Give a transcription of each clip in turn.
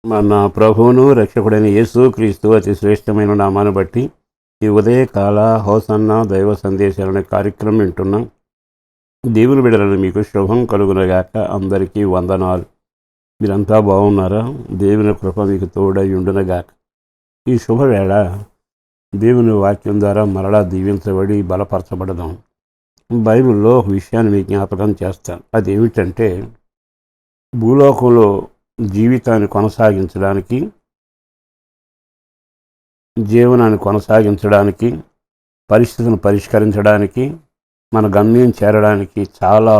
మన ప్రభువును రక్షకుడైన యేసు క్రీస్తు అతి శ్రేష్టమైన నామాన్ని బట్టి ఈ ఉదయకాల హోసన్న దైవ సందేశాలనే కార్యక్రమం వింటున్నాం. దేవుని బిడ్డలను మీకు శుభం కలుగునగాక. అందరికీ వందనాలు. మీరంతా బాగున్నారా? దేవుని కృప మీకు తోడై ఉండునగాక. ఈ శుభవేళ దేవుని వాక్యం ద్వారా మరలా దీవించబడి బలపరచబడదాం. బైబిల్లో ఒక విషయాన్ని మీకు జ్ఞాపకం చేస్తాను. అదేమిటంటే, భూలోకంలో జీవితాన్ని కొనసాగించడానికి, జీవనాన్ని కొనసాగించడానికి, పరిస్థితులను పరిష్కరించడానికి, మన గమ్యం చేరడానికి చాలా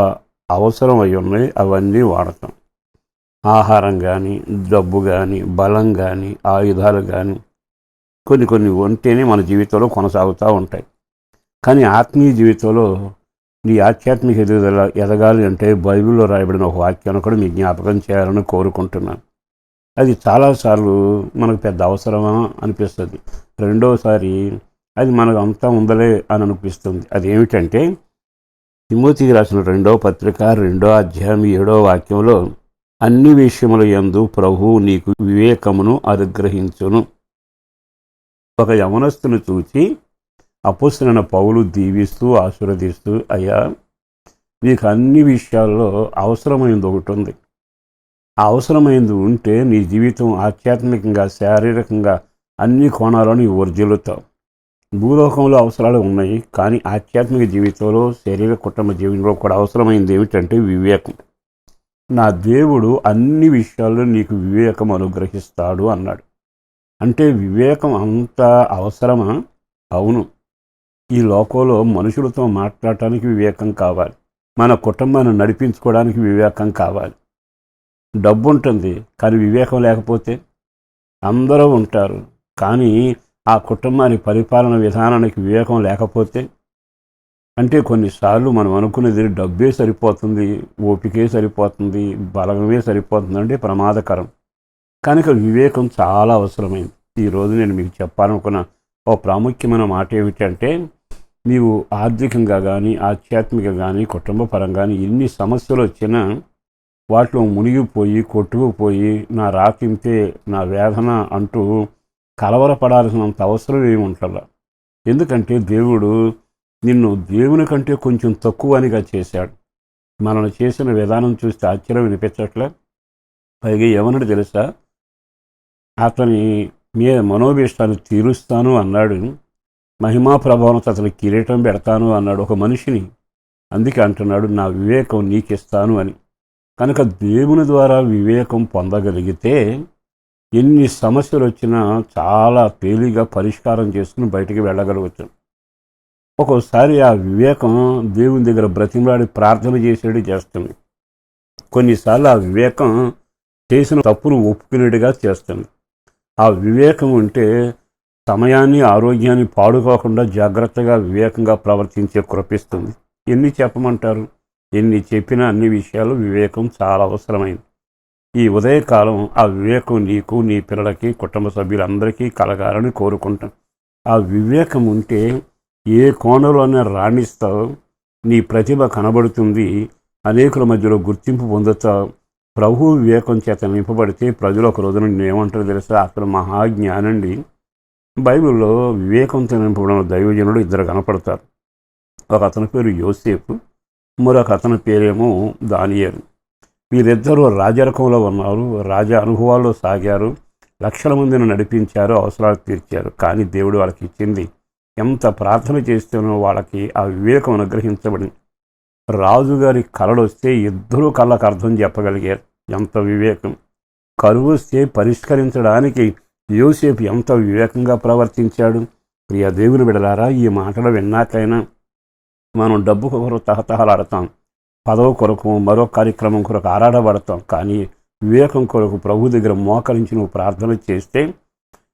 అవసరం అయి ఉన్నాయి. అవన్నీ వాడతాం. ఆహారం కానీ, డబ్బు కానీ, బలం కానీ, ఆయుధాలు కానీ కొన్ని ఉంటేనే మన జీవితంలో కొనసాగుతూ ఉంటాయి. కానీ ఆత్మీయ జీవితంలో నీ ఆధ్యాత్మిక ఎదుగుదల ఎదగాలి అంటే బైబిల్లో రాయబడిన ఒక వాక్యాన్ని కూడా మీకు జ్ఞాపకం చేయాలని కోరుకుంటున్నాను. అది చాలాసార్లు మనకు పెద్ద అవసరమా అనిపిస్తుంది. రెండోసారి అది మనకు అంతా ఉందలే అని అనిపిస్తుంది. అది ఏమిటంటే, తిమోతికి రాసిన 2వ పత్రిక 2వ అధ్యాయం 7వ వాక్యంలో, అన్ని విషయముల యందు ప్రభువు నీకు వివేకమును అనుగ్రహించును. ఒక యవనస్తుని చూచి అపొస్తలుడైన పౌలు దీవిస్తూ ఆశీర్వదిస్తూ, అయ్యా, నీకు అన్ని విషయాల్లో అవసరమైంది ఒకటి ఉంది. ఆ అవసరమైంది ఉంటే నీ జీవితం ఆధ్యాత్మికంగా, శారీరకంగా అన్ని కోణాలను వర్ధిల్లుతావు. భూలోకంలో అవసరాలు ఉన్నాయి, కానీ ఆధ్యాత్మిక జీవితంలో, శరీర కుటుంబ జీవితంలో కూడా అవసరమైంది ఏమిటంటే వివేకం. నా దేవుడు అన్ని విషయాల్లో నీకు వివేకం అనుగ్రహిస్తాడు అన్నాడు. అంటే వివేకం అంత అవసరమా? అవును. ఈ లోకంలో మనుషులతో మాట్లాడటానికి వివేకం కావాలి. మన కుటుంబాన్ని నడిపించుకోవడానికి వివేకం కావాలి. డబ్బు ఉంటుంది, కానీ వివేకం లేకపోతే? అందరూ ఉంటారు, కానీ ఆ కుటుంబాన్ని పరిపాలన విధానానికి వివేకం లేకపోతే? అంటే కొన్నిసార్లు మనం అనుకునేది డబ్బే సరిపోతుంది, ఓపికే సరిపోతుంది, బలమే సరిపోతుంది అంటే ప్రమాదకరం. కనుక వివేకం చాలా అవసరమైంది. ఈరోజు నేను మీకు చెప్పాలనుకున్న ఓ ప్రాముఖ్యమైన మాట ఏమిటంటే, నీవు ఆర్థికంగా కానీ, ఆధ్యాత్మిక కానీ, కుటుంబ పరంగా కానీ ఎన్ని సమస్యలు వచ్చినా వాటిలో మునిగిపోయి, కొట్టుకుపోయి, నా రాకింతే, నా వేదన అంటూ కలవరపడాల్సినంత అవసరం ఏమి ఉంటుందా? ఎందుకంటే దేవుడు నిన్ను దేవుని కంటే కొంచెం తక్కువనిగా చేశాడు. మనల్ని చేసిన విధానం చూస్తే ఆశ్చర్యం వినిపించట్లే. పైగా ఏమన్నాడు తెలుసా? అతని మనోభీష్టాన్ని తీరుస్తాను అన్నాడు. మహిమా ప్రభావంతో అతని కిరీటం పెడతాను అన్నాడు ఒక మనిషిని. అందుకే అంటున్నాడు, నా వివేకం నీకిస్తాను అని. కనుక దేవుని ద్వారా వివేకం పొందగలిగితే ఎన్ని సమస్యలు వచ్చినా చాలా తేలిగా పరిష్కారం చేసుకుని బయటికి వెళ్ళగలవచ్చు. ఒక్కోసారి ఆ వివేకం దేవుని దగ్గర బ్రతిమలాడి ప్రార్థన చేస్తుంది. కొన్నిసార్లు ఆ వివేకం చేసిన తప్పును ఒప్పుకునేట్టుగా చేస్తుంది. ఆ వివేకం ఉంటే సమయాన్ని, ఆరోగ్యాన్ని పాడుకోకుండా జాగ్రత్తగా, వివేకంగా ప్రవర్తించే కృపిస్తుంది. ఎన్ని చెప్పమంటారు? ఎన్ని చెప్పినా అన్ని విషయాలు వివేకం చాలా అవసరమైంది. ఈ ఉదయకాలం ఆ వివేకం నీకు, నీ పిల్లలకి, కుటుంబ సభ్యులందరికీ కలగాలని కోరుకుంటాను. ఆ వివేకం ఉంటే ఏ కోణంలోనే రాణిస్తావు, నీ ప్రతిభ కనబడుతుంది, అనేకుల మధ్యలో గుర్తింపు పొందుతావు. ప్రభు వివేకం చేత నింపబడితే ప్రజలు ఒక రోజున ఏమంటారు తెలుసా? అతను మహాజ్ఞానండి. బైబిల్లో వివేకంతో నింపబడిన దైవజనుడు ఇద్దరు కనపడతారు. ఒక అతని పేరు యోసేపు, మరొక అతని పేరేమో దానియేలు. వీరిద్దరూ రాజరకంలో ఉన్నారు, రాజా అనుభవాల్లో సాగారు, లక్షల మందిని నడిపించారు, అవసరాలు తీర్చారు. కానీ దేవుడు వాళ్ళకి ఇచ్చింది, ఎంత ప్రార్థన చేస్తేనో వాళ్ళకి ఆ వివేకం అనుగ్రహించబడింది. రాజుగారి కలలు వస్తే ఇద్దరూ కళ్ళకు అర్థం చెప్పగలిగారు. ఎంత వివేకం! కరువు వస్తే పరిష్కరించడానికి యోసేపు ఎంత వివేకంగా ప్రవర్తించాడు. ప్రియ దేవుని బిడ్డలారా, ఈ మాటలు విన్నాకైనా మనం డబ్బు కొరకు తహతహలాడతాం, పదవి కొరకు, మరో కార్యక్రమం కొరకు ఆరాటపడతాం. కానీ వివేకం కొరకు ప్రభు దగ్గర మోకరించి నువ్వు ప్రార్థన చేస్తే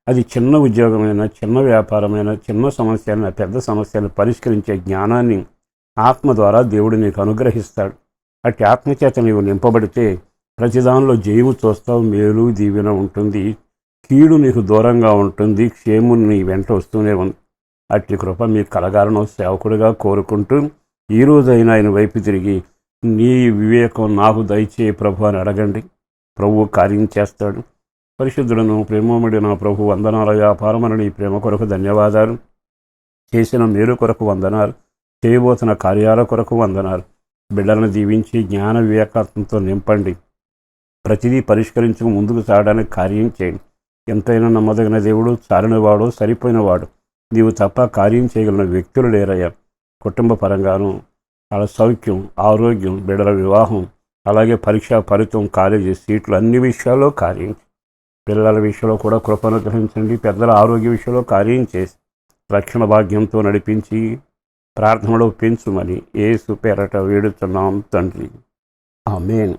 అది చిన్న ఉద్యోగమైనా, చిన్న వ్యాపారమైనా, చిన్న సమస్య అయినా, పెద్ద సమస్యను పరిష్కరించే జ్ఞానాన్ని ఆత్మ ద్వారా దేవుడు నీకు అనుగ్రహిస్తాడు. అట్టి ఆత్మచేత నీవు నింపబడితే ప్రతిదానిలో జయము చూస్తావు, మేలు దీవెన ఉంటుంది, కీడు నీకు దూరంగా ఉంటుంది, క్షేమం నీ వెంట వస్తూనే ఉంది. అట్టి కృప మీకు కలగాలను సేవకుడిగా కోరుకుంటూ, ఈరోజైనా ఆయన వైపు తిరిగి నీ వివేకం నాకు దయచేయి ప్రభు అని అడగండి. ప్రభు కార్యం చేస్తాడు. పరిశుద్ధులను ప్రేమముడి నా ప్రభు వందనాలయ అపారమైన నీ ప్రేమ కొరకు ధన్యవాదాలు. చేసిన మేలు కొరకు వందనాలు. చేయబోతున్న కార్యాల కొరకు వందనాలు. బిడ్డలను దీవించి జ్ఞాన వివేకాత్మతో నింపండి. ప్రతిదీ పరిష్కరించుకు ముందుకు సాగడానికి కార్యం చేయండి. ఎంతైనా నమ్మదగిన దేవుడు, చాలినవాడు, సరిపోయినవాడు నీవు తప్ప కార్యం చేయగలిగిన వ్యక్తులు లేరయ్యా. కుటుంబ పరంగాను వాళ్ళ సౌఖ్యం, ఆరోగ్యం, బిడ్డల వివాహం, అలాగే పరీక్ష ఫలితం, కాలేజీ సీట్లు, అన్ని విషయాల్లో కార్యం. పిల్లల విషయంలో కూడా కృపను గ్రహించండి. పెద్దల ఆరోగ్య విషయంలో కార్యం చేసి రక్షణ భాగ్యంతో నడిపించి ప్రార్థనలో పెంచుమని యేసు పేరట వేడుతున్నాం తండ్రి. ఆమేన్.